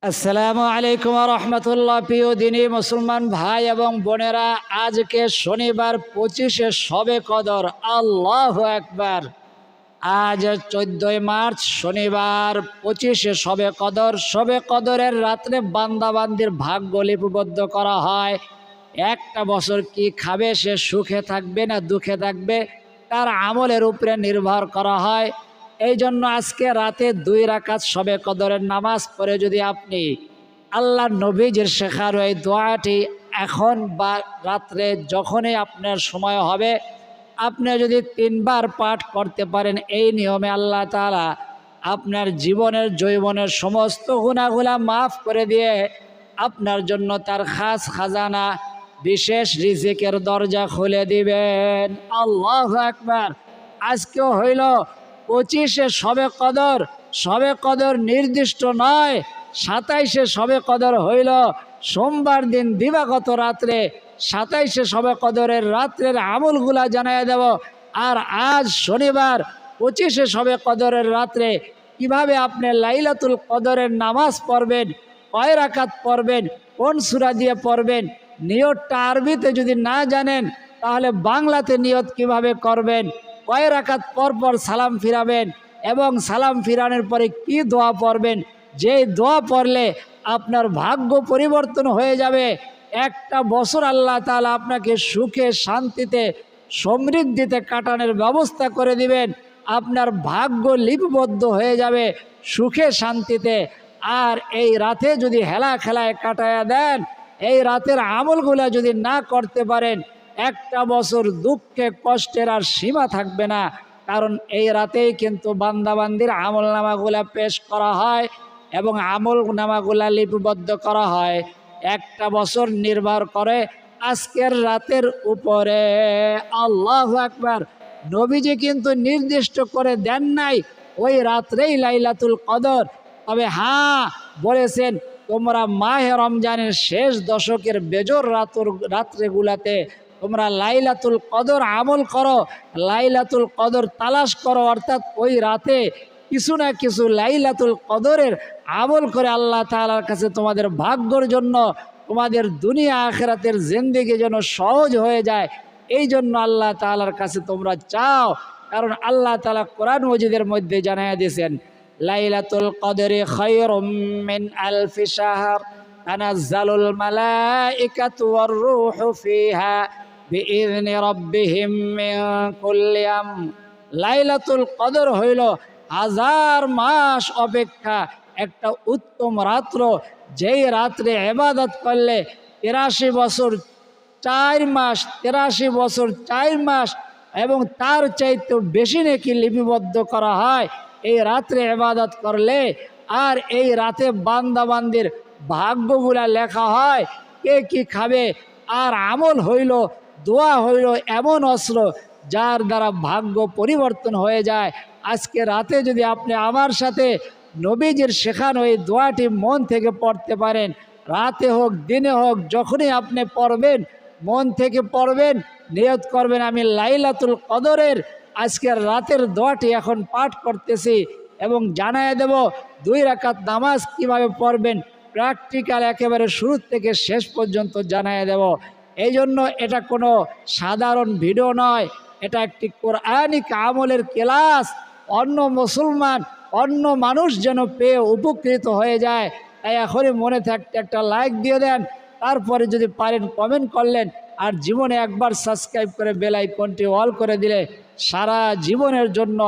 আসসালামু আলাইকুম ওয়া রাহমাতুল্লাহ। প্রিয় দিনী মুসলমান ভাই এবং বোনেরা, আজকে শনিবার 25শে শবে কদর। আল্লাহু আকবার। আজ 14 মার্চ শনিবার 25শে শবে কদর। শবে কদরের রাত্রে বান্দাবান্দির ভাগ্য লিপিবদ্ধ করা হয়। একটা বছর কি খাবে, সে সুখে থাকবে না দুঃখে থাকবে, তার আমলের উপরে নির্ভর করা হয়। এই জন্য আজকে রাতে 2 রাকাত শবে কদরের নামাজ পড়ে যদি আপনি আল্লাহ নবীজির শেখানো এই দোয়াটি এখন বা রাত্রে যখনই আপনার সময় হবে, আপনি যদি 3 বার পাঠ করতে পারেন, এই নিয়মে আল্লাহ তাআলা আপনার জীবনের যৌবনের সমস্ত গুনাহগুলা মাফ করে দিয়ে আপনার জন্য তার খাস খাজানা বিশেষ রিজিকের দরজা খুলে দিবেন। আল্লাহু আকবার। আজকেও হইল 25শে শবে কদর। শবে কদর নির্দিষ্ট নয়, 27শে শবে কদর হইল সোমবার দিন দিবাগত রাত্রে। 27শে শবে কদরের রাত্রের আমলগুলা জানাই দেব। আর আজ শনিবার 25শে শবে কদরের রাত্রে কিভাবে আপনি লাইলাতুল কদরের নামাজ পড়বেন, কয় রাকাত পড়বেন, কোন সূরা দিয়ে পড়বেন, নিয়তটা আরবিতে যদি না জানেন তাহলে বাংলাতে নিয়ত কিভাবে করবেন, কয় রাকাত পর পর সালাম ফিরাবেন এবং সালাম ফিরানোর পরে কি দোয়া পড়বেন, যে দোয়া পড়লে আপনার ভাগ্য পরিবর্তন হয়ে যাবে। একটা বছর আল্লাহ তাআলা আপনাকে সুখে শান্তিতে সমৃদ্ধিতে কাটানোর ব্যবস্থা করে দিবেন। আপনার ভাগ্য লিপিবদ্ধ হয়ে যাবে সুখে শান্তিতে। আর এই রাতে যদি হেলা খেলায় কাটায়া দেন, এই রাতের আমলগুলা যদি না করতে পারেন, একটা বছর দুঃখে কষ্টের আর সীমা থাকবে না। কারণ এই রাতেই কিন্তু বান্দাবান্দির আমল নামাগুলা পেশ করা হয় এবং আমল নামাগুলা লিপিবদ্ধ করা হয়। একটা বছর নির্ভর করে আজকের রাতের উপরে। আল্লাহু আকবার। নবীজি কিন্তু নির্দিষ্ট করে দেন নাই ওই রাত্রেই লাইলাতুল কদর। তবে হ্যাঁ বলেছেন, তোমরা মাহে রমজানের শেষ দশকের বেজর রাত্রেগুলাতে তোমরা লাইলাতুল কদর আমল করো, লাইলাতুল কদর তালাশ করো। অর্থাৎ ওই রাতে কিছু না কিছু লাইলাতুল কদরের আমল করে আল্লাহ তাআলার কাছে তোমাদের ভাগ্যর জন্য, তোমাদের দুনিয়া আখিরাতের জিন্দেগি যেন সহজ হয়ে যায়, এই জন্য আল্লাহ তাআলার কাছে তোমরা চাও। কারণ আল্লাহ তাআলা কোরআন মজিদের মধ্যে জানাইয়া দিয়েছেন, লাইলাতুল কদরি খায়রুম মিন আলফি শাহর তানাজ্জালুল মালাইকাতু ওয়ার রূহু ফিহা বিইذনি রাব্বিহিম মিন কুল্লি আমর। লাইলাতুল কদর হইল 1000 মাস অপেক্ষা একটা উত্তম রাত্র, যেই রাত্রে ইবাদত করলে 83 বছর 4 মাস, 83 বছর 4 মাস এবং তার চাইতে বেশি নেকি লিপিবদ্ধ করা হয় এই রাত্রে ইবাদত করলে। আর এই রাতে বান্দাবান্দির ভাগ্যগুলা লেখা হয়, কে কি খাবে। আর আমল হইল, দোয়া হইল এমন অস্ত্র যার দ্বারা ভাগ্য পরিবর্তন হয়ে যায়। আজকে রাতে যদি আপনি আমার সাথে নবীজির শেখানো এই দোয়াটি মন থেকে পড়তে পারেন, রাতে হোক দিনে হোক যখনই আপনি পড়বেন, মন থেকে পড়বেন, নিয়ত করবেন আমি লাইলাতুল কদরের আজকের রাতের দোয়াটি এখন পাঠ করতেছি এবং জানায় দেব 2 রাকাত নামাজ কিভাবে পড়বেন, প্র্যাকটিক্যাল একেবারে শুরু থেকে শেষ পর্যন্ত জানায় দেব। এই জন্য এটা কোনো সাধারণ ভিডিও নয়, এটা একটি কোরআনিক আমলের ক্লাস। অন্য মুসলমান, অন্য মানুষ যেন পেয়ে উপকৃত হয়ে যায়। তাই এখনই মনে থাকতে একটা লাইক দিয়ে দেন, তারপরে যদি পারেন কমেন্ট করলেন, আর জীবনে একবার সাবস্ক্রাইব করে বেল আইকনটি অল করে দিলে সারা জীবনের জন্য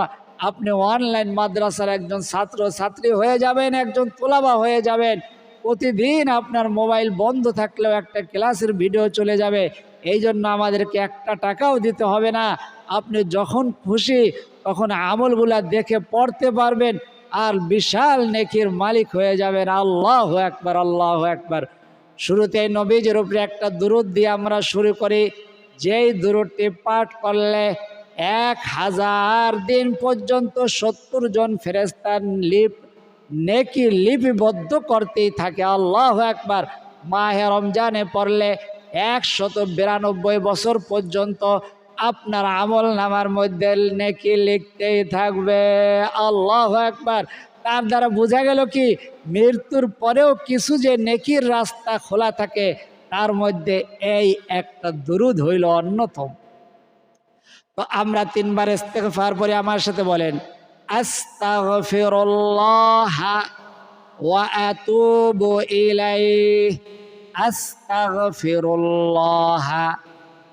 আপনি অনলাইন মাদ্রাসার একজন ছাত্র ছাত্রী হয়ে যাবেন, একজন তোলাবা হয়ে যাবেন। প্রতিদিন আপনার মোবাইল বন্ধ থাকলেও একটা ক্লাসের ভিডিও চলে যাবে। এই জন্য আমাদেরকে 1 টাকাও দিতে হবে না। আপনি যখন খুশি তখন আমলগুলা দেখে পড়তে পারবেন আর বিশাল নেকির মালিক হয়ে যাবেন। আল্লাহু আকবার, আল্লাহু আকবার। শুরুতেই নবীজির উপরে একটা দুরূদ দিয়ে আমরা শুরু করি, যেই দুরূদটি পাঠ করলে 1000 দিন পর্যন্ত 70 জন ফেরেশতা নেকি লিপিবদ্ধ করতেই থাকে। আল্লাহু আকবার। মাহে রমজানে পড়লে 192 বছর পর্যন্ত আপনার আমল নামার মধ্যে নেকি লিখতেই থাকবে। আল্লাহু আকবার। তার দ্বারা বোঝা গেল কি মৃত্যুর পরেও কিছু যে নেকির রাস্তা খোলা থাকে, তার মধ্যে এই একটা দুরূদ হইল অন্যতম। তো আমরা 3 বার ইস্তেগফার পরে আমার সাথে বলেন, আস্তাগফিরুল্লাহ ওয়া আতুবু ইলাইহি, আস্তাগফিরুল্লাহ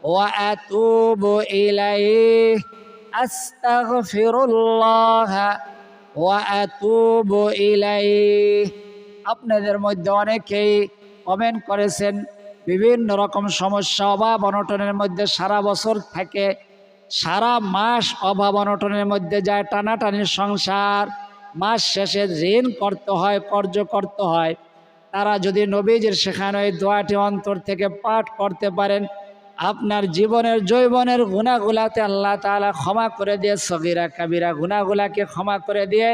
ওয়া আতুবু ইলাইহি, আস্তাগফিরুল্লাহ ওয়া আতুবু ইলাইহি। আপনাদের মধ্যে অনেকেই কমেন্ট করেছেন বিভিন্ন রকম সমস্যা, অভাব অনটনের মধ্যে সারা বছর থাকে, সারা মাস অভাব অনটনের মধ্যে যায়, টানাটানির সংসার, মাস শেষে ঋণ করতে হয়, কর্জ করতে হয়। তারা যদি নবীজির শেখানো এই দোয়াটি অন্তর থেকে পাঠ করতে পারেন, আপনার জীবনের যৌবনের গুনাহগুলাতে আল্লাহ তাআলা ক্ষমা করে দিয়ে, সগীরা কাবিরা গুনাহগুলাকে ক্ষমা করে দিয়ে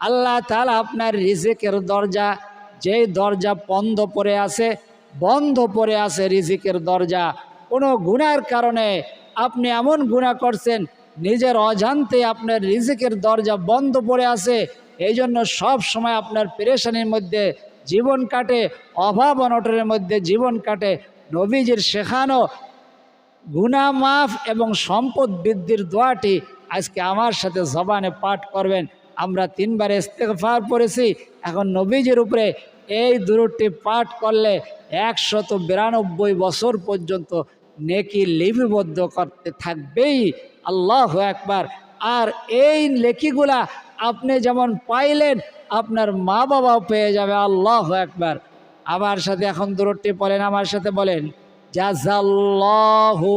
আল্লাহ তাআলা আপনার রিজিকের দরজা, যেই দরজা বন্ধ পড়ে আছে রিজিকের দরজা, কোনো গুনার কারণে আপনি এমন গুনাহ করছেন নিজের অজান্তে আপনার রিজিকের দরজা বন্ধ পড়ে আছে, এই জন্য সব সময় আপনার পেরেশানির মধ্যে জীবন কাটে, অভাব অনটনের মধ্যে জীবন কাটে। নবীজির শেখানো গুনাহ মাফ এবং সম্পদ বৃদ্ধির দোয়াটি আজকে আমার সাথে জবানে পাঠ করবেন। আমরা 3 বার ইস্তেগফার পড়েছি, এখন নবীজির উপরে এই দুরূদটি পাঠ করলে 192 বছর পর্যন্ত নেকি লিপিবদ্ধ করতে থাকবেই। আল্লাহু আকবার। আর এই নেকিগুলা আপনি যেমন পাইলেন, আপনার মা বাবাও পেয়ে যাবে। আল্লাহু আকবার। আমার সাথে এখন দুরূদটি পড়েন, আমার সাথে বলেন, জাযাল্লাহু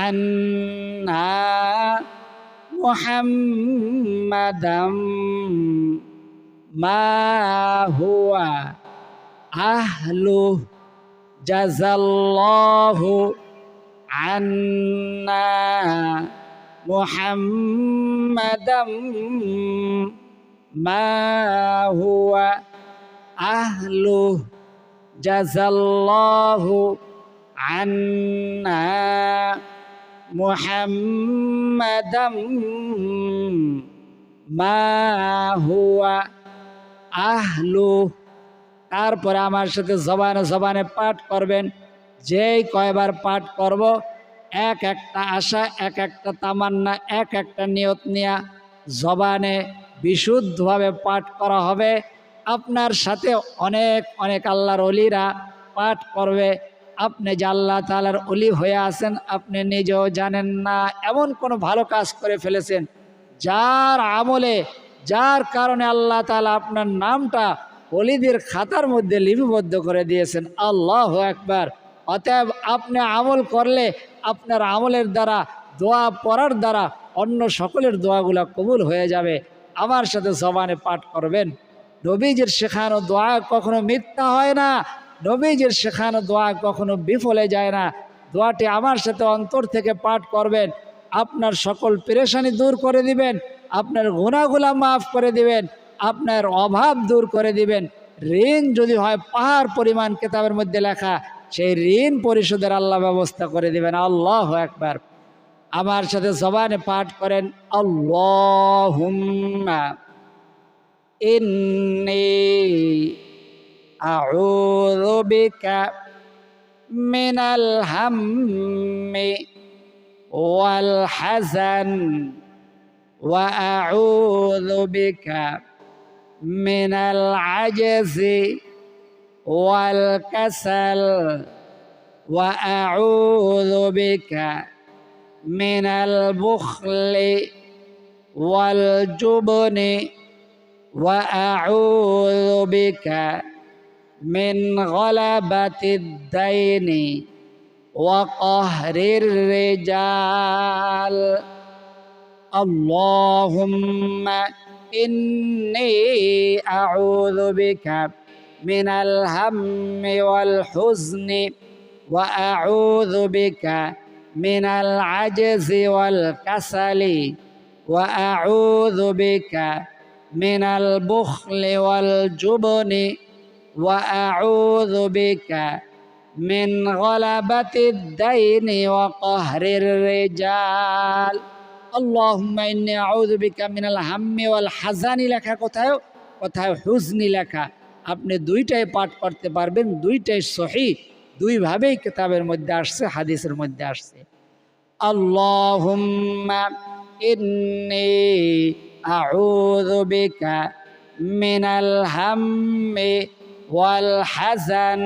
আন্না মুহাম্মাদাম মা হুয়া আহলু, জাযাল্লাহু আন্না মুহাম্মাদাম মা হুয়া আহলু, জাযাল্লাহু আন্না মুহাম্মাদাম মা হুয়া আহলু। তারপরে আমার সাথে জবানে জবানে পাঠ করবেন। যেই কয়বার পাঠ করব, এক একটা আশা, এক একটা তামান্না, এক একটা নিয়ত নিয়া জবানে বিশুদ্ধভাবে পাঠ করা হবে। আপনার সাথে অনেক অনেক আল্লাহর ওলিরা পাঠ করবে। আপনি যে আল্লাহ তাআলার ওলি হয়ে আছেন আপনি নিজেও জানেন না, এমন কোনো ভালো কাজ করে ফেলেছেন যার আমলে, যার কারণে আল্লাহ তাআলা আপনার নামটা ওলিদের খাতার মধ্যে লিপিবদ্ধ করে দিয়েছেন। আল্লাহু আকবার। অতএব আপনি আমল করলে আপনার আমলের দ্বারা, দোয়া পড়ার দ্বারা অন্য সকলের দোয়াগুলো কবুল হয়ে যাবে। আমার সাথে জবানে পাঠ করবেন। নবীজির শেখানো দোয়া কখনো মিথ্যা হয় না, নবীজির শেখানো দোয়া কখনো বিফলে যায় না। দোয়াটি আমার সাথে অন্তর থেকে পাঠ করবেন, আপনার সকল পেরেশানি দূর করে দিবেন, আপনার গুনাহগুলা মাফ করে দিবেন, আপনার অভাব দূর করে দিবেন। ঋণ যদি হয় পাহাড় পরিমাণ কিতাবের মধ্যে লেখা, সেই ঋণ পরিশোধের আল্লাহ ব্যবস্থা করে দিবেন। আল্লাহু আকবার। আমার সাথে জবানে পাঠ করেন, আল্লাহুম্মা ইন্নী আউযু বিকা মিনাল হাম্মি ওয়াল হাযান ওয়া আউযু বিকা মিনাল আজজি ওয়াল কাসাল ওয়া আউযু বিকা মিনাল বুখলি ওয়াল জুবনি ওয়া আউযু বিকা মিন গলাবাতিদ দাইনি ওয়া কাহরির রিজাল। আল্লাহুম্মা ইন্নী আউযু বিকা মিনাল হাম্মি ওয়াল হুজনি ওয়া আউযু বিকা মিনাল আজজি ওয়াল কাসালি ওয়া আউযু বিকা মিনাল বুখলি ওয়াল জুবনি ওয়া আউযু বিকা মিন গলাবাতিদ দাইনি ওয়া কাহরির রিজাল। আল্লাহুম্মা ইন্নী আউযু বিকা মিনাল হাম্মি ওয়াল হাযানি লেখা, কোথায় কোথায় হুজনি লেখা। আপনি দুইটাই পাঠ করতে পারবেন, দুইটাই সহিহ, দুইভাবেই কিতাবের মধ্যে আসছে, হাদিসের মধ্যে আসছে। আল্লাহুম্মা ইন্নী আউযু বিকা মিনাল হাম্মি ওয়াল হাযান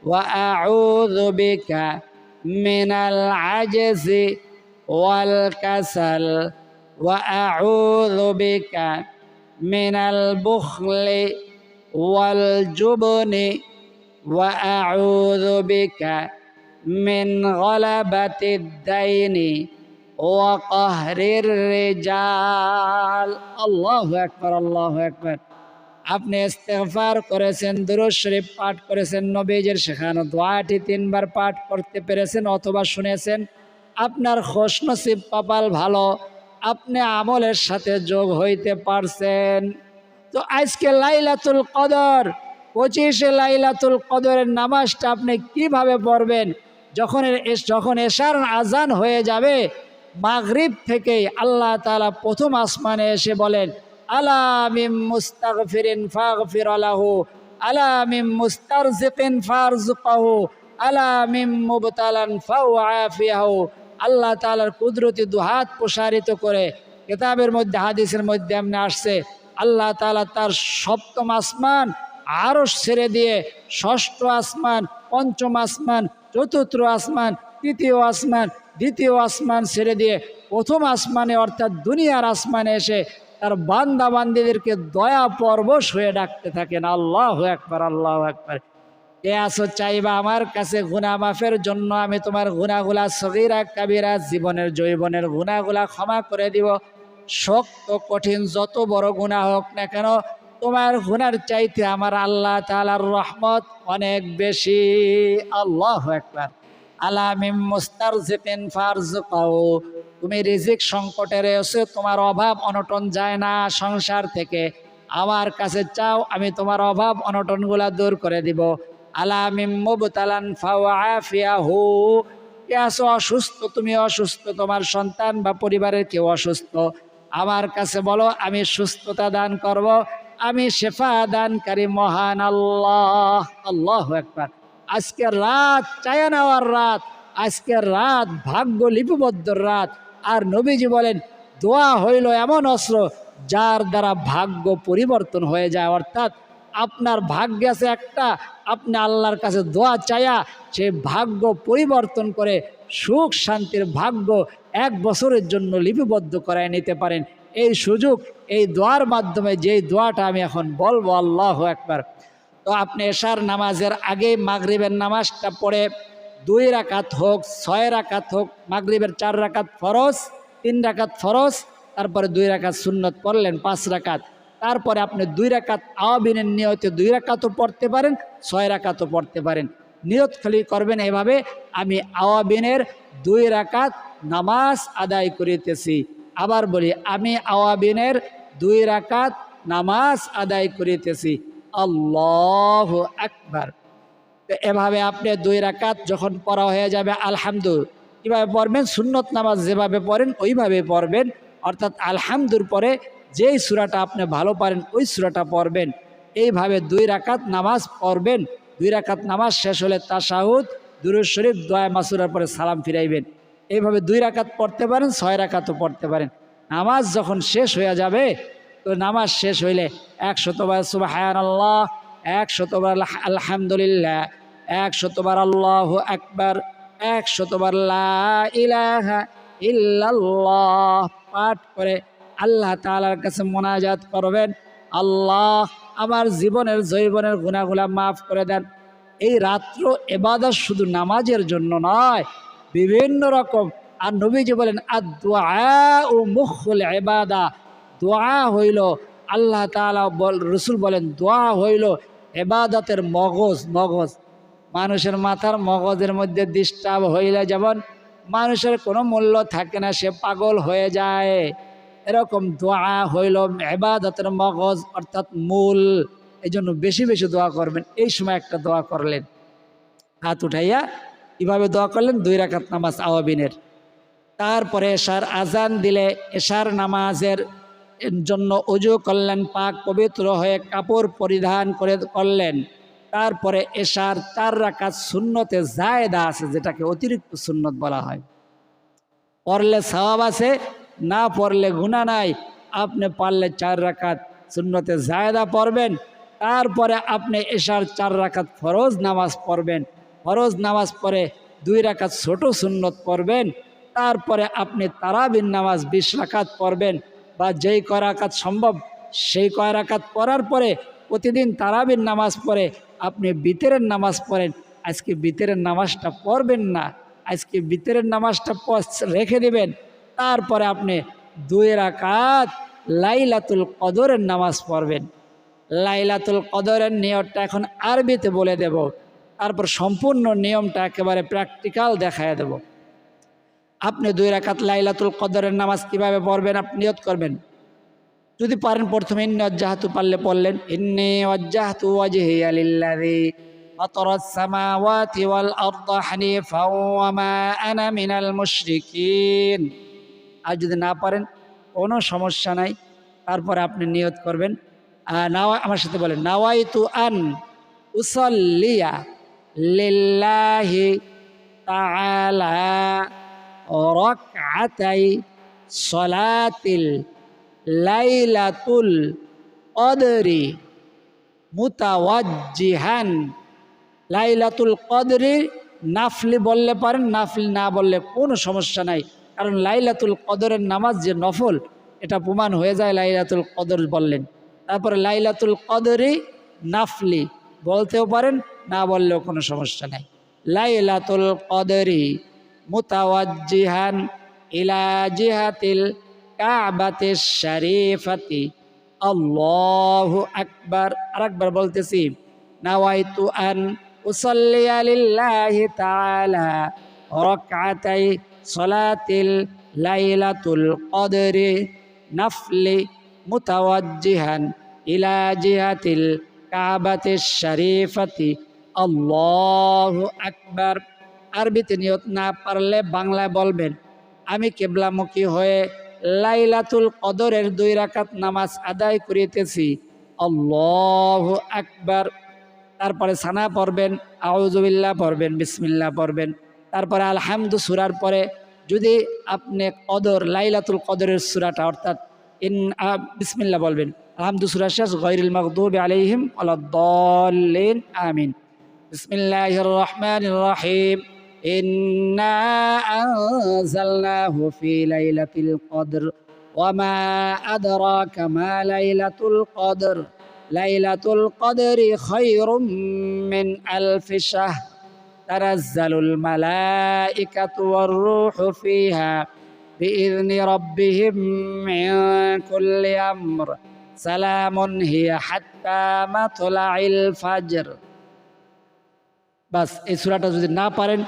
ওয়া আউযু বিকা মিনাল আজজি ওয়াল কাসাল ওয়া আউযু বিকা মিনাল বুখলি ওয়াল জুবনি ওয়া আউযু বিকা মিন গলাবাতিদ দাইনি ওয়া কাহরির রিজাল। আল্লাহু আকবার, আল্লাহু আকবার। আপনি ইস্তেগফার করেছেন, দুরূদ শরীফ পাঠ করেছেন, নবীজির শেখানো দোয়াটি 3 বার পাঠ করতে পেরেছেন অথবা শুনেছেন, আপনার খুশনসিব, কপাল ভালো, আপনি আমলের সাথে যোগ হইতে পারছেন। তো আজকে লাইলাতুল কদর, 25শে লাইলাতুল কদরের নামাজটা আপনি কিভাবে পড়বেন? যখন এশার আজান হয়ে যাবে, মাগরিব থেকেই আল্লাহ তাআলা প্রথম আসমানে এসে বলেন, আলা মিন মুস্তাগফিরিন ফাগফির লাহু, আলা মিন মুস্তারজিকিন ফারজুকহু, আলা মিন মুবতালান ফাউআফিয়াহু। আল্লাহ তাআলার কুদরতি দুহাত প্রসারিত করে কিতাবের মধ্যে, হাদিসের মধ্যে এমনি আসছে, আল্লাহ তাআলা তার সপ্তম আসমান আরশ ছেড়ে দিয়ে ষষ্ঠ আসমান, পঞ্চম আসমান, চতুর্থ আসমান, তৃতীয় আসমান, দ্বিতীয় আসমান ছেড়ে দিয়ে প্রথম আসমানে অর্থাৎ দুনিয়ার আসমানে এসে তার বান্দা বান্দিদেরকে দয়া পরবশ হয়ে ডাকতে থাকেন, আল্লাহু আকবার, আল্লাহু আকবার। কে আসো চাইবা আমার কাছে গুনাহ মাফের জন্য, আমি তোমার গুনাহগুলা সগীরা কাবিরা, জীবনের যৌবনের গুনাহগুলা ক্ষমা করে দিব। শক্ত কঠিন যত বড় গুনাহ হোক না কেন, তোমার গুনার চাইতে আমার আল্লাহ তাআলার রহমত অনেক বেশি। আল্লাহু আকবার। আলা মিন মুস্তারজিকিন ফারজুকহু, তুমি রিজিক সংকটে রয়েছে, তোমার অভাব অনটন যায় না সংসার থেকে, আমার কাছে চাও, আমি তোমার অভাব অনটনগুলা দূর করে দিব। আলা মিন মুবতালান ফাউআফিয়াহু, কে আছো অসুস্থ, তুমি অসুস্থ, তোমার সন্তান বা পরিবারের কেউ অসুস্থ, আমার কাছে বলো, আমি সুস্থতা দান করব, আমি শেফা দানকারী মহান আল্লাহ। আল্লাহু আকবার। আজকের রাত চায়া নেওয়ার রাত, আজকের রাত ভাগ্য লিপিবদ্ধ রাত। আর নবীজি বলেন, দোয়া হইল এমন অস্ত্র যার দ্বারা ভাগ্য পরিবর্তন হয়ে যায়। অর্থাৎ আপনার ভাগ্যে আছে একটা, আপনি আল্লাহর কাছে দোয়া চায়া সে ভাগ্য পরিবর্তন করে সুখ শান্তির ভাগ্য 1 বছরের জন্য লিপিবদ্ধ করায় নিতে পারেন। এই সুযোগ এই দোয়ার মাধ্যমে, যেই দোয়াটা আমি এখন বলবো, আল্লাহু আকবার। তো আপনি এশার নামাজের আগে মাগরিবের নামাজটা পড়ে 2 রাকাত হোক 6 রাকাত হোক, মাগরিবের 4 রাকাত ফরজ, 3 রাকাত ফরজ, তারপরে 2 রাকাত সুন্নত পড়লেন 5 রাকাত। তারপরে আপনি 2 রাকাত আওয়াবিনের নিয়তে 2 রাকাতও পড়তে পারেন, 6 রাকাতও পড়তে পারেন। নিয়ত খালি করবেন এভাবে, আমি আওয়াবিনের 2 রাকাত নামাজ আদায় করিতেছি। আবার বলি, আমি আওয়াবিনের 2 রাকাত নামাজ আদায় করিতেছি। আল্লাহু আকবার। তো এভাবে আপনি 2 রাকাত যখন পড়া হয়ে যাবে, আলহামদুলিল্লাহ কীভাবে পড়বেন? সুন্নত নামাজ যেভাবে পড়েন ওইভাবে পড়বেন। অর্থাৎ আলহামদুর পরে যেই সূরাটা আপনি ভালো পারেন ওই সূরাটা পড়বেন। এইভাবে 2 রাকাত নামাজ পড়বেন। 2 রাকাত নামাজ শেষ হলে তাশাহুদ, দুরূদ শরীফ, দোয়া মাসুরার পরে সালাম ফিরাইবেন। এইভাবে 2 রাকাত পড়তে পারেন, 6 রাকাতও পড়তে পারেন। নামাজ যখন শেষ হয়ে যাবে, তো নামাজ শেষ হইলে 100 বার সুবহানাল্লাহ, 100 বার আলহামদুলিল্লাহ, 100 বার আল্লাহু আকবার, 100 বার লা ইলাহা ইল্লাল্লাহ পাঠ করে আল্লাহ তাআলার কাছে মোনাজাত করবেন, আল্লাহ আমার জীবনের যৌবনের গুনাহগুলা মাফ করে দেন। এই রাত্র ইবাদত শুধু নামাজের জন্য নয়, বিভিন্ন রকম। আর নবীজি বলেন, আদ-দুআউ মুখুল ইবাদা, দোয়া হইল, আল্লাহ তাআলা রসুল বলেন, দোয়া হইল ইবাদতের মগজ। মানুষের মাথার মগজের মধ্যে ডিস্টার্ব হইলে যেমন মানুষের কোনো মূল্য থাকে না, সে পাগল হয়ে যায়, এরকম দোয়া হইল ইবাদতের মগজ অর্থাৎ মূল। এই জন্য বেশি বেশি দোয়া করবেন। এই সময় একটা দোয়া করলেন, হাত উঠাইয়া কিভাবে দোয়া করলেন? 2 রাকাত নামাজ আওয়াবিনের, তারপরে এশার আজান দিলে এশার নামাজের জন্য ওযু করলেন, পাক পবিত্র হয়ে কাপড় পরিধান করলেন। তারপরে এশার 4 রাকাত সুন্নতে জায়েদা আছে, যেটাকে অতিরিক্ত সুন্নত বলা হয়। পড়লে সওয়াব আছে, না পড়লে গুনাহ নাই। আপনি পারলে 4 রাকাত সুন্নতে জায়েদা পড়বেন। তারপরে আপনি এশার 4 রাকাত ফরজ নামাজ পড়বেন। ফরজ নামাজ পড়ে 2 রাকাত ছোট সুন্নত পড়বেন। তারপরে আপনি তারাবির নামাজ 20 রাকাত পড়বেন, বা যেই কয় রাকাত সম্ভব সেই কয় রাকাত পড়ার পরে প্রতিদিন তারাবির নামাজ পড়ে আপনি বিতরের নামাজ পড়েন। আজকে বিতরের নামাজটা পড়বেন না, আজকে বিতরের নামাজটা রেখে দিবেন। তারপরে আপনি 2 রাকাত লাইলাতুল কদরের নামাজ পড়বেন। লাইলাতুল কদরের নিয়মটা এখন আরবিতে বলে দেব, তারপর সম্পূর্ণ নিয়মটা একেবারে প্র্যাকটিক্যাল দেখায় দেব। আপনি 2 রাকাত লাইলাতুল কদরের নামাজ কিভাবে পড়বেন? আপনি নিয়ত করবেন, যদি পারেন প্রথমে ইন্নী ওয়াজ্জাহতু পারলে পড়লেন, ইন্নী ওয়াজ্জাহতু ওয়াজহিয়া লিল্লাযী ফাতারাস সামাওয়াতি ওয়াল আরদা হানিফাও ওয়া মা আনা মিনাল মুশরিকিন। আর যদি না পারেন কোনো সমস্যা নাই, তারপরে আপনি নিয়ত করবেন, আমার সাথে বলেন, নাওয়াইতু আন উসাল্লিয়া লিল্লাহি তাআলা রাকআতাই সলাতিল লাইলাতুল কদরি মুতাওয়াজ্জিহান। লাইলাতুল কদরি নাফলি বললে পারেন, নাফলি না বললে কোনো সমস্যা নাই, কারণ লাইলাতুল কদরের নামাজ যে নফল এটা প্রমাণ হয়ে যায় লাইলাতুল কদর বললেন। তারপরে লাইলাতুল কদরি নাফলি বলতেও পারেন, না বললেও কোনো সমস্যা নাই। লাইলাতুল কদরি মুতাওয়াজ্জিহান ইলা জিহাতিল কাবাতিশ শরীফাতি আল্লাহু আকবার। আরেকবার বলতেছি, নাওয়াইতু আন উসাল্লিয়া লিল্লাহি তাআলা রাকআতাই সলাতিল লাইলাতুল কদরি নাফলি মুতাওয়াজ্জিহান ইলা জিহাতিল কাবাতিশ শরীফাতি আল্লাহু আকবার। আরবিতে নিয়ত না পারলে বাংলায় বলবেন, আমি কিবলামুখী হয়ে লাইলাতুল কদরের 2 রাকাত নামাজ আদায় করিতেছি, আল্লাহু আকবার। তারপরে সানা পড়বেন, আউযুবিল্লাহ পড়বেন, বিসমিল্লাহ পড়বেন। তারপরে আলহামদু সূরার পরে যদি আপনি লাইলাতুল কদরের সূরাটা অর্থাৎ বিসমিল্লাহ বলবেন, আলহামদু সূরা শেষ, গায়রিল মাগদুবি আলাইহিম ওয়ালাদ-দাল্লিন, আমিন। বিসমিল্লাহির রহমানির রহিম, ইন্না আনজালনাহু ফি লাইলাতিল কদর ওয়া মা আদরাকা মা লাইলাতুল কদর লাইলাতুল কদরি খায়রুম মিন আলফি শাহর তানাজ্জালুল মালাইকাতু ওয়ার রূহু ফিহা বিইذনি রাব্বিহিম মিন কুল্লি আমর সালামুন হিয়া হাত্তা মাতলাইল ফাজর। বাস, এই সূরাটা যদি না পারেন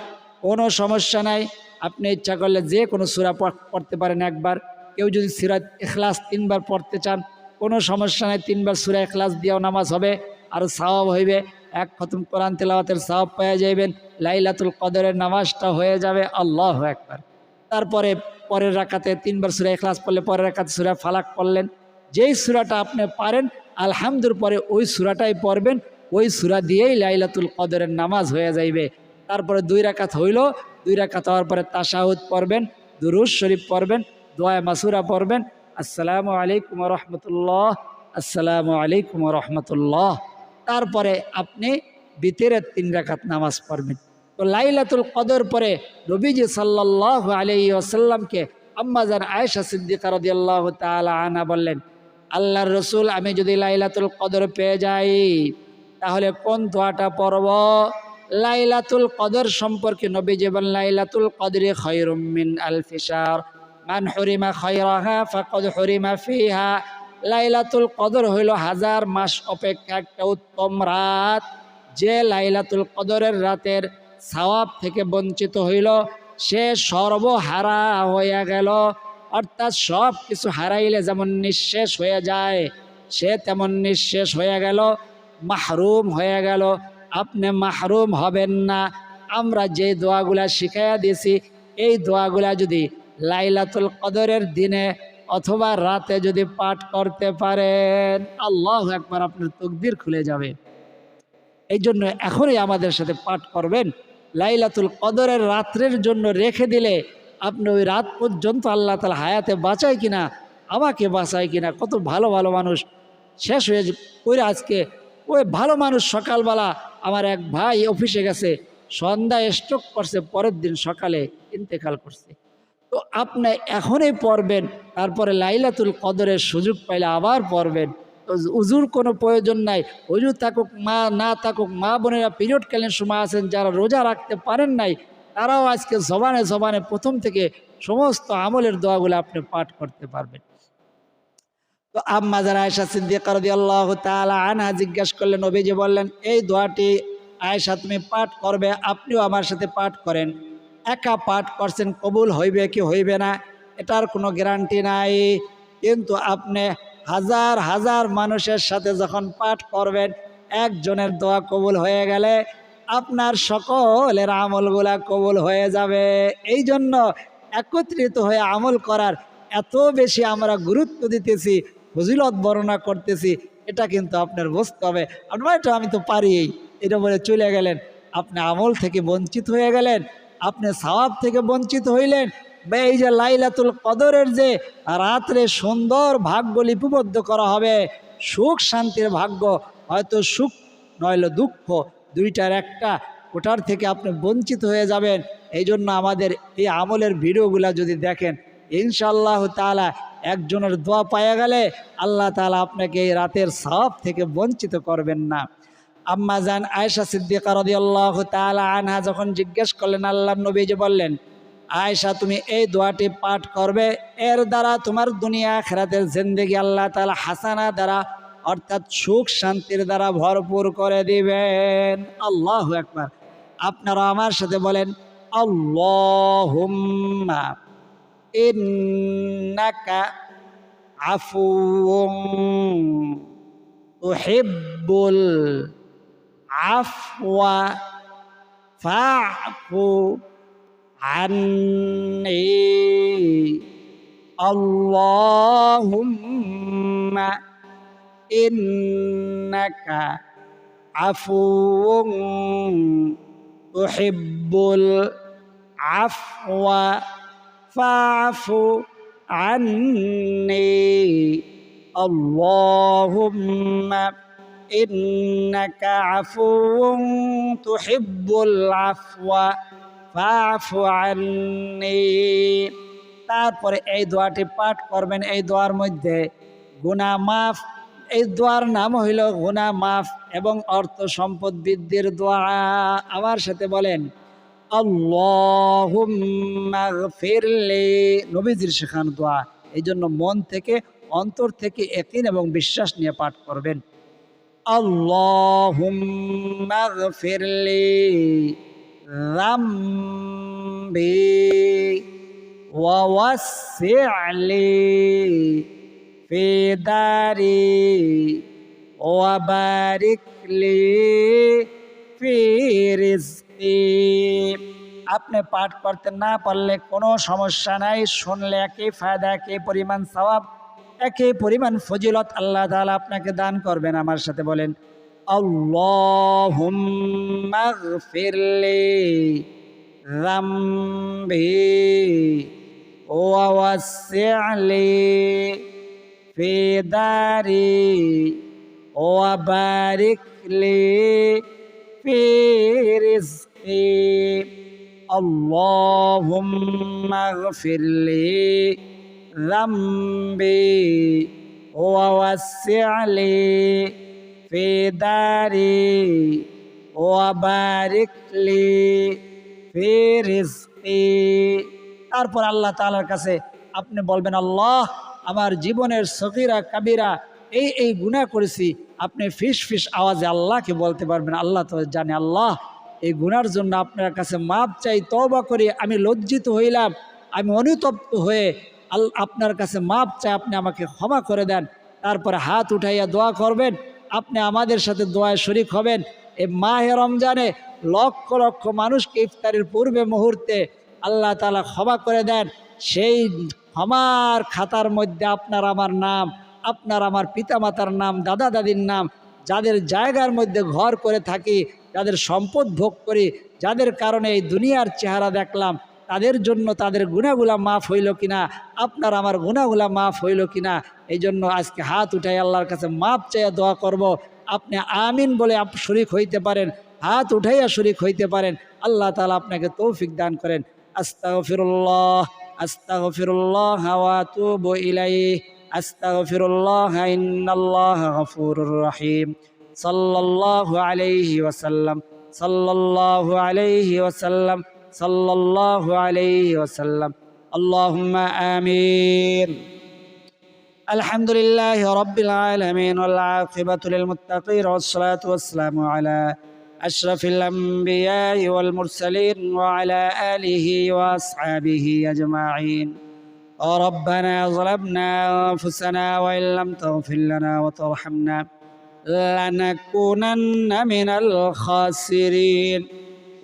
কোনো সমস্যা নাই, আপনি ইচ্ছা করলে যে কোনো সূরা পড়তে পারেন একবার। কেউ যদি সূরা ইখলাস 3 বার পড়তে চান কোনো সমস্যা নাই, 3 বার সূরা ইখলাস দিয়েও নামাজ হবে, আর সওয়াব হইবে। 1 খতম কোরআন তেলাওয়াতের সওয়াব পেয়ে যাবেন, লাইলাতুল কদরের নামাজটা হয়ে যাবে। আল্লাহু আকবার। তারপরে পরের রাকাতে 3 বার সূরা ইখলাস পড়লে পরের রাকাতে সূরা ফালাক পড়লেন। যেই সূরাটা আপনি পারেন আলহামদুর পরে ওই সূরাটাই পড়বেন, ওই সূরা দিয়েই লাইলাতুল কদরের নামাজ হয়ে যাইবে। তারপরে 2 রাকাত হইল, 2 রাকাত হওয়ার পরে তাশাহুদ পড়বেন, দুরূদ শরীফ পড়বেন, দোয়া মাসুরা পড়বেন, আসসালামু আলাইকুম ওয়া রাহমাতুল্লাহ, আসসালামু আলাইকুম ওয়া রাহমাতুল্লাহ। তারপরে আপনি বিতরের 3 রাকাত নামাজ পড়বেন। তো লাইলাতুল কদর পরে নবীজি সাল্লাল্লাহু আলাইহি ওয়াসাল্লামকে আম্মাজান আয়েশা সিদ্দিকা রাদিয়াল্লাহু তাআলা আনহা বললেন, আল্লাহর রাসূল, আমি যদি লাইলাতুল কদর পেয়ে যাই তাহলে কোন দোয়াটা পড়ব? লাইলাতুল কদর সম্পর্কে নবীজি বলেন, লাইলাতুল কদরি খায়রুম মিন আলফি শাহর মান হুরিমা খায়রাহা ফাকাদ হুরিমা ফিহা। লাইলাতুল কদর হইল 1000 মাস অপেক্ষা একটা উত্তম রাত। যে লাইলাতুল কদরের রাতের সওয়াব থেকে বঞ্চিত হইল সে সর্বহারা হয়ে গেল। অর্থাৎ সব কিছু হারাইলে যেমন নিঃশেষ হয়ে যায় সে তেমন নিঃশেষ হয়ে গেল, মাহরুম হয়ে গেল। আপনি মাহরুম হবেন না। আমরা যে দোয়াগুলা শিখাইয়া দিয়েছি এই দোয়াগুলা যদি লাইলাতুল কদরের দিনে অথবা রাতে যদি পাঠ করতে পারেন, আল্লাহু আকবার, আপনার তাকদীর খুলে যাবে। এই জন্য এখনই আমাদের সাথে পাঠ করবেন। লাইলাতুল কদরের রাত্রের জন্য রেখে দিলে আপনি ওই রাত পর্যন্ত আল্লাহ তাআলা হায়াতে বাঁচায় কিনা, আমাকে বাঁচায় কিনা। কত ভালো ভালো মানুষ শেষ হয়ে পড়ে আজকে। ওই ভালো মানুষ সকালবেলা, আমার এক ভাই অফিসে গেছে, সন্ধ্যায় স্ট্রোক করছে, পরের দিন সকালে ইন্তেকাল করছে। তো আপনি এখনই পড়বেন, তারপরে লাইলাতুল কদরের সুযোগ পাইলে আবার পড়বেন। উজুর কোনো প্রয়োজন নাই। উজু থাকুক মা না থাকুক, মা বোনেরা পিরিয়ডকালীন সময় আছেন যারা রোজা রাখতে পারেন নাই, তারাও আজকে জবানে জবানে প্রথম থেকে সমস্ত আমলের দোয়াগুলো আপনি পাঠ করতে পারবেন। তো আম্মা যারা আয়েশা সিদ্দিকা রাদিয়াল্লাহু তাআলা আনহা জিজ্ঞাসা করলেন, নবীজি বললেন, এই দোয়াটি আয়েশা তুমি পাঠ করবে, আপনিও আমার সাথে পাঠ করেন। একা পাঠ করছেন, কবুল হইবে কি হইবে না এটার কোনো গ্যারান্টি নাই, কিন্তু আপনি হাজার হাজার মানুষের সাথে যখন পাঠ করবেন, একজনের দোয়া কবুল হয়ে গেলে আপনার সকলের আমলগুলা কবুল হয়ে যাবে। এই জন্য একত্রিত হয়ে আমল করার এত বেশি আমরা গুরুত্ব দিতেছি, ফজিলত বর্ণনা করতেছি, এটা কিন্তু আপনার বুঝতে হবে। আপনার এটা আমি তো পারি, এটা বলে চলে গেলেন, আপনি আমল থেকে বঞ্চিত হয়ে গেলেন, আপনি সওয়াব থেকে বঞ্চিত হইলেন। এই যে লাইলাতুল কদরের যে রাত্রে সুন্দর ভাগ্য লিপিবদ্ধ করা হবে, সুখ শান্তির ভাগ্য, হয়তো সুখ নইলে দুঃখ, দুইটার একটা, ওটার থেকে আপনি বঞ্চিত হয়ে যাবেন। এই জন্য আমাদের এই আমলের ভিডিওগুলা যদি দেখেন, ইনশাআল্লাহ তাআলা একজনের দোয়া পাওয়া গেলে আল্লাহ তাআলা আপনাকে এই রাতের সওয়াব থেকে বঞ্চিত করবেন না। আম্মা জান আয়েশা সিদ্দিকা রাদিয়াল্লাহু তাআলা আনহা যখন জিজ্ঞেস করলেন, আল্লাহর নবী যে বললেন, আয়েশা তুমি এই দোয়াটি পাঠ করবে, এর দ্বারা তোমার দুনিয়া আখিরাতের জিন্দেগি আল্লাহ তাআলা হাসানা দ্বারা, অর্থাৎ সুখ শান্তির দ্বারা ভরপুর করে দিবেন। আল্লাহু আকবার। আপনারা আমার সাথে বলেন, আল্লাহুম্মা ইন্নাকা আফুউন তুহিব্বুল আফওয়া ফা'ফু আন্নি। আল্লাহুম্মা ইন্নাকা আফুউন তুহিব্বুল আফওয়া ফা'ফু আন্নি। আল্লাহুম্মা ইন্নাকা আফুউন তুহিব্বুল আফওয়া ফা'ফু আন্নি। তারপরে এই দোয়াটি পাঠ করবেন। এই দোয়ার মধ্যে গুনাহ মাফ, এই দোয়ার নাম হইল গুনাহ মাফ এবং অর্থ সম্পদ বৃদ্ধির দোয়া। আমার সাথে বলেন, আল্লাহুম্মা গফিরলি, নবীজির শেখানো দোয়া। এই জন্য মন থেকে, অন্তর থেকে ইয়াকিন এবং বিশ্বাস নিয়ে পাঠ করবেন। আল্লাহুম্মা গফিরলি যামবি ওয়া ওয়াসসি'লি ফি দারি ওয়া বারিক লি ফি রিজকি। আপনি পাঠ করতে না পারলে কোনো সমস্যা নাই, শুনলে একই ফায়দা, একই পরিমাণ সওয়াব, একই পরিমাণ ফজিলত আল্লাহ তাআলা আপনাকে দান করবেন। আমার সাথে বলেন, আল্লাহুম্মা গফিরলি যামবি ওয়া ওয়াসসি'লি ফি দারি ওয়া বারিক লি ফি রিজকি। আল্লাহুম্মা গফিরলি যামবি ওয়া ওয়াসসি'লি ফি দারি ওয়া বারিক লি ফি রিজকি। তারপর আল্লাহ তাআলার কাছে আপনি বলবেন, আল্লাহ আমার জীবনের সগীরা কাবিরা এই গুনাহ করেছি। আপনি ফিস ফিস আওয়াজে আল্লাহকে বলতে পারবেন, আল্লাহ তো জানে, আল্লাহ এই গুনার জন্য আপনার কাছে মাপ চাই, তওবা করি, আমি লজ্জিত হইলাম, আমি অনুতপ্ত হয়ে আপনার কাছে মাপ চাই, আপনি আমাকে ক্ষমা করে দেন। তারপরে হাত উঠাইয়া দোয়া করবেন। আপনি আমাদের সাথে দোয়ায় শরীক হবেন। এই মাহে রমজানে লক্ষ লক্ষ মানুষকে ইফতারের পূর্বে মুহূর্তে আল্লাহ তাআলা ক্ষমা করে দেন। সেই ক্ষমার খাতার মধ্যে আপনার আমার নাম, আপনার আমার পিতামাতার নাম, দাদা দাদির নাম, যাদের জায়গার মধ্যে ঘর করে থাকি, যাদের সম্পদ ভোগ করি, যাদের কারণে এই দুনিয়ার চেহারা দেখলাম, তাদের জন্য তাদের গুনাহগুলা মাফ হইল কিনা, আপনার আমার গুনাহগুলা মাফ হইল কিনা, এই জন্য আজকে হাত উঠাই আল্লাহর কাছে মাপ চাইয়া দোয়া করব। আপনি আমিন বলে শরীক হইতে পারেন, হাত উঠাইয়া শরীক হইতে পারেন। আল্লাহ তাআলা আপনাকে তৌফিক দান করেন। আস্তাগফিরুল্লাহ, আস্তাগফিরুল্লাহ ওয়া আতুবু ইলাইহি, আস্তাগফিরুল্লাহ ইন্নাল্লাহা গফুরুর রহিম। সাল্লাল্লাহু আলাইহি ওয়াসাল্লাম, সাল্লাল্লাহু আলাইহি ওয়াসাল্লাম, সাল্লাল্লাহু আলাইহি ওয়াসাল্লাম। আল্লাহুম্মা আমিন। আলহামদুলিল্লাহি রাব্বিল আলামিন ওয়াল আকিবাতু লিল মুত্তাকিন ওয়াস সালাতু ওয়াস সালামু আলা আশরাফিল আমবিয়াই ওয়াল মুরসালিন ওয়া আলা আলিহি ওয়া আসহাবিহি আজমাইন। ربنا ظلمنا أنفسنا وإن لم تغفر لنا وترحمنا لنكونن من الخاسرين.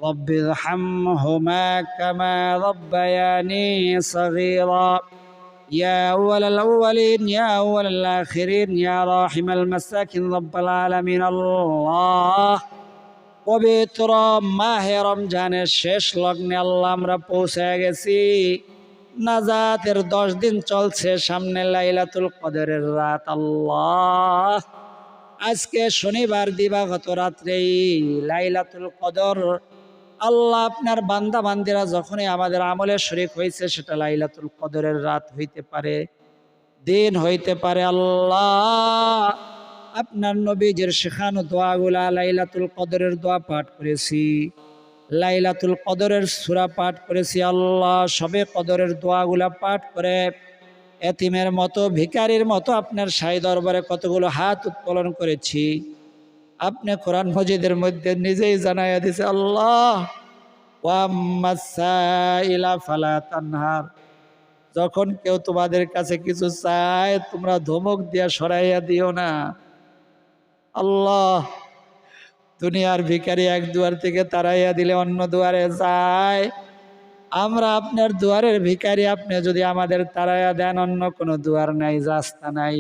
رب ارحمهما كما ربياني صغيرا. يا أول الأولين يا أول الآخرين يا راحم المساكين رب العالمين. الله পবিত্র মাহে রমজানের শেষ লগ্নে আল্লাহ আমরা পৌঁছে গেছি। নাজাতের 10 দিন চলছে, সামনে লাইলাতুল কদরের রাত। আল্লাহ, আজকে শনিবার দিবাগত রাত্রেই লাইলাতুল কদর। আল্লাহ, আপনার বান্দা বান্দিরা যখনই আমাদের আমলে শরীক হয়েছে, সেটা লাইলাতুল কদরের রাত হইতে পারে, দিন হইতে পারে। আল্লাহ, আপনার নবীজির শেখানো দোয়াগুলা, লাইলাতুল কদরের দোয়া পাঠ করেছি, লাইলাতুল কদরের সূরা পাঠ করেছি। আল্লাহ, সবে কদরের দোয়াগুলা পাঠ করে এতিমের মতো, ভিখারির মতো আপনার শাহী দরবারে কতগুলো হাত উত্তোলন করেছি। আপনি কোরআন মজিদের মধ্যে নিজেই জানাইয়া দিছে, আল্লাহ ওয়াম্মাস সাইলা ফালা তানহার, যখন কেউ তোমাদের কাছে কিছু চায় তোমরা ধমক দিয়া সরাইয়া দিও না। আল্লাহ, দুনিয়ার ভিখারি এক দুয়ার থেকে তাড়াইয়া দিলে অন্য দুয়ারে যায়। আমরা আপনার দুয়ারের ভিখারি, আপনি যদি আমাদের তাড়াইয়া দেন, অন্য কোনো দুয়ার নাই, রাস্তা নাই।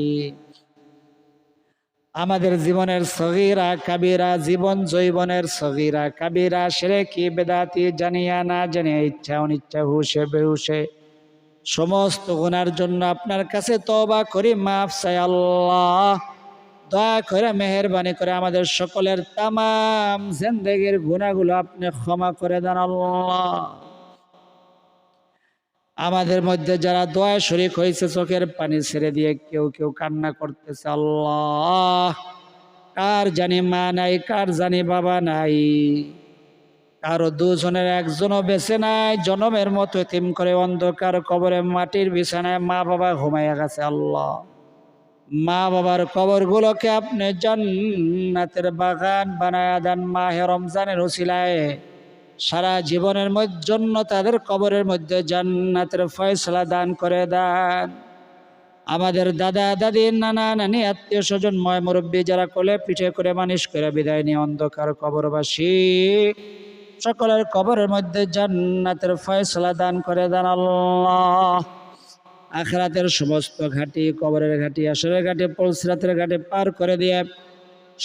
আমাদের জীবনের সগীরা কাবিরা, জীবন যৌবনের সগীরা কাবিরা, শিরকি বেদাতি, জানিয়া না জানিয়া, ইচ্ছা অনিচ্ছা, হুশে বেহুশে, সমস্ত গুনার জন্য আপনার কাছে তওবা করি, মাফ চাই। আল্লাহ, দয়া করে মেহেরবানি করে আমাদের সকলের তামাম জিন্দেগীর গুনাহগুলো আপনি ক্ষমা করে দেন। আল্লাহ, আমাদের মধ্যে যারা দোয়া শরীক হয়েছে, চোখের পানি ছেড়ে দিয়ে কেউ কেউ কান্না করতেছে। আল্লাহ, কার জানি মা নাই, কার জানি বাবা নাই, কারো দুজনের একজনও বেঁচে নাই, জনমের মতো এতিম করে অন্ধকার কবরে মাটির বিছানায় মা বাবা ঘুমাইয়া গেছে। আল্লাহ, মা বাবার কবরগুলোকে আপনি জান্নাতের বাগান বানায়া দেন। মাহে রমজানের উসিলায় সারা জীবনের জন্য তাদের কবরের মধ্যে জান্নাতের ফয়সালা দান করে দেন। আমাদের দাদা দাদি, নানা নানি, আত্মীয় স্বজন, ময় মুরব্বী যারা কোলে পিঠে করে মানুষ করে বিদায় নিয়ে অন্ধকার কবরবাসী, সকলের কবরের মধ্যে জান্নাতের ফয়সালা দান করে দেন। আল্লাহ, আখিরাতের সমস্ত ঘাটি, কবরের ঘাটি, আসরের ঘাটি, পুলসিরাতের ঘাটি পার করে দিয়ে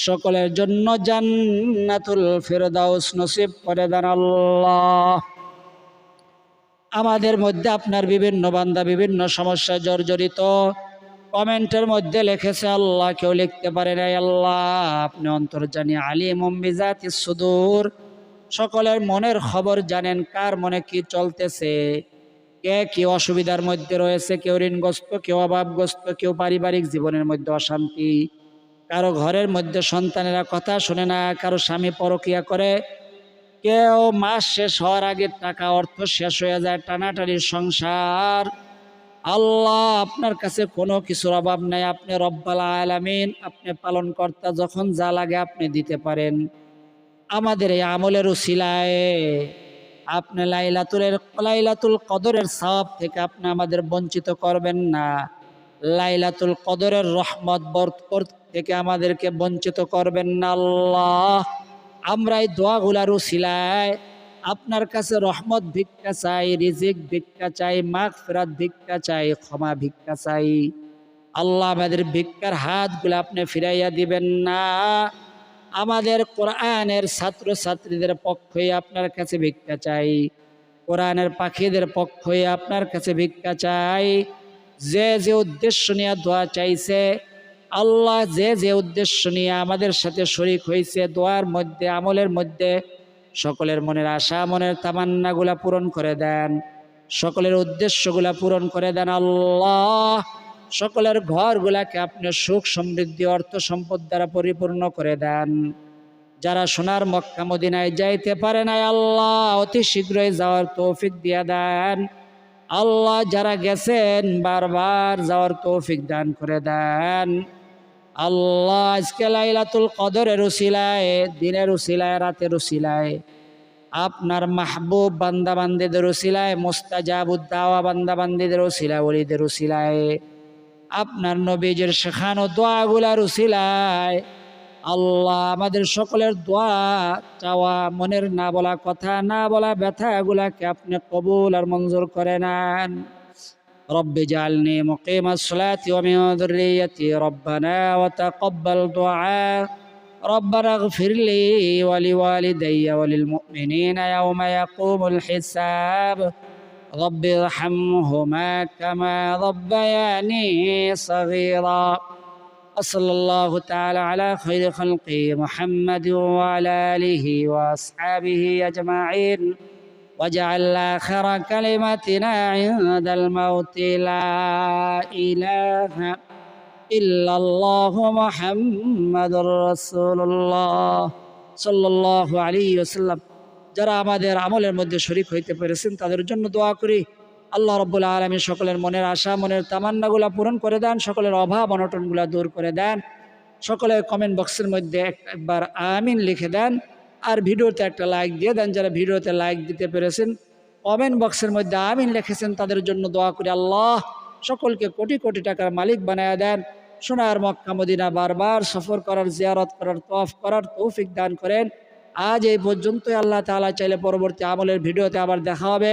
সকলের জন্য জান্নাতুল ফিরদাউস নসিব করে দেন। আল্লাহ, আমাদের মধ্যে আপনার বিভিন্ন বান্দা বিভিন্ন সমস্যায় জর্জরিত, কমেন্টের মধ্যে লিখেছে। আল্লাহ, কেউ লিখতে পারে নাই। আল্লাহ, আপনি অন্তর্জানি, আলিমুম বিজাতিস সুদূর, সকলের মনের খবর জানেন, কার মনে কি চলতেছে, কে কি অসুবিধার মধ্যে রয়েছে, কেউ ঋণগ্রস্ত, কেউ অভাবগ্রস্ত, কেউ পারিবারিক জীবনের মধ্যে অশান্তি, কারো ঘরের মধ্যে সন্তানেরা কথা শোনে না, কারো স্বামী পরকিয়া করে, কেউ মাস শেষ হওয়ার আগে টাকা অর্থ শেষ হয়ে যায়, টানাটানির সংসার। আল্লাহ, আপনার কাছে কোনো কিছুর অভাব নাই, আপনি রব্বাল আলামিন, আপনি পালনকর্তা, যখন যা লাগে আপনি দিতে পারেন। আমাদের এই আমলের উসিলায় আপনি লাইলাতুল কদরের সওয়াব থেকে আপনি আমাদের বঞ্চিত করবেন না, লাইলাতুল কদরের রহমত বরকত থেকে আমাদেরকে বঞ্চিত করবেন না। আল্লাহ, আমরা এই দোয়াগুলার উসিলায় আপনার কাছে রহমত ভিক্ষা চাই, রিজিক ভিক্ষা চাই, মাগফিরাত ভিক্ষা চাই, ক্ষমা ভিক্ষা চাই। আল্লাহ আমাদের ভিক্ষার হাতগুলো আপনি ফিরাইয়া দিবেন না। আমাদের কোরআনের ছাত্র ছাত্রীদের পক্ষে আপনার কাছে ভিক্ষা চাই, কোরআনের পাখিদের পক্ষে আপনার কাছে ভিক্ষা চাই। যে যে উদ্দেশ্য নিয়ে দোয়া চাইছে, আল্লাহ যে যে উদ্দেশ্য নিয়ে আমাদের সাথে শরীক হয়েছে দোয়ার মধ্যে, আমলের মধ্যে, সকলের মনের আশা, মনের তামান্নাগুলা পূরণ করে দেন, সকলের উদ্দেশ্যগুলা পূরণ করে দেন আল্লাহ। সকলের ঘরগুলাকে আপনি সুখ সমৃদ্ধি অর্থ সম্পদ দ্বারা পরিপূর্ণ করে দেন। যারা সোনার মক্কা মদিনায় যাইতে পারে নাই আল্লাহ অতি শীঘ্রই যাওয়ার তৌফিক দিয়া দেন আল্লাহ। যারা গেছেন বারবার যাওয়ার তৌফিক দান করে দেন আল্লাহ। আজকে লাইলাতুল কদরের উসিলায়, দিনের উসিলায়, রাতের উসিলায়, আপনার মাহবুব বান্দা বান্দিদের উসিলায়, মুস্তাজাবুদ দাওয়া বান্দা বান্দিদের উসিলায়, ওলিদের উসিলায়, আপনার নবীজির শেখানো দোয়াগুলার উসিলায় আল্লাহ আমাদের সকলের দোয়া চাওয়া, মনের না বলা কথা, না বলা ব্যথাগুলাকে আপনি কবুল আর মঞ্জুর করে নেন। রব্বি জাআলনি মুকিমাস সালাতি ওয়া মিন যুররিয়্যাতি রব্বানা ওয়া তাকাব্বাল দুআ রব্বানা ইগফিরলি ওয়া লিওয়ালিদাইয়া ওয়া লিল মুমিনিনা ইয়াওমা ইয়াকুমুল হিসাব রব্বি ইরহামহুমা কামা রাব্বায়ানি সাগীরা। وصلى الله تعالى على خير خلقه محمد وعلى آله وأصحابه أجمعين واجعل آخر كلمتنا عند الموت لا إله إلا الله محمد رسول الله صلى الله عليه وسلم। যারা আমাদের আমলের মধ্যে শরীক হইতে পেরেছেন তাদের জন্য দোয়া করি আল্লাহ রাব্বুল আলামিন সকলের মনের আশা, মনের তামান্নাগুলা পূরণ করে দেন, সকলের অভাব অনটনগুলা দূর করে দেন। সকলের কমেন্ট বক্সের মধ্যে একবার আমিন লিখে দেন, আর ভিডিওতে একটা লাইক দিয়ে দেন। যারা ভিডিওতে লাইক দিতে পেরেছেন, কমেন্ট বক্সের মধ্যে আমিন লিখেছেন, তাদের জন্য দোয়া করি আল্লাহ সকলকে কোটি কোটি টাকার মালিক বানায়া দেন। সোনার মক্কা মদিনা বারবার সফর করার, জিয়ারত করার, তওয়াফ করার তৌফিক দান করেন। আজ এই পর্যন্তই। আল্লাহ তাআলা চাইলে পরবর্তী আমলের ভিডিওতে আবার দেখা হবে।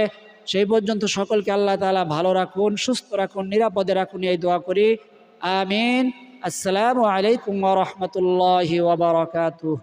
সেই পর্যন্ত সকলকে আল্লাহ তাআলা ভালো রাখুন, সুস্থ রাখুন, নিরাপদে রাখুন, এই দোয়া করি আমিন। আসসালামু আলাইকুম ওয়া রাহমাতুল্লাহি ওয়া বারাকাতুহু।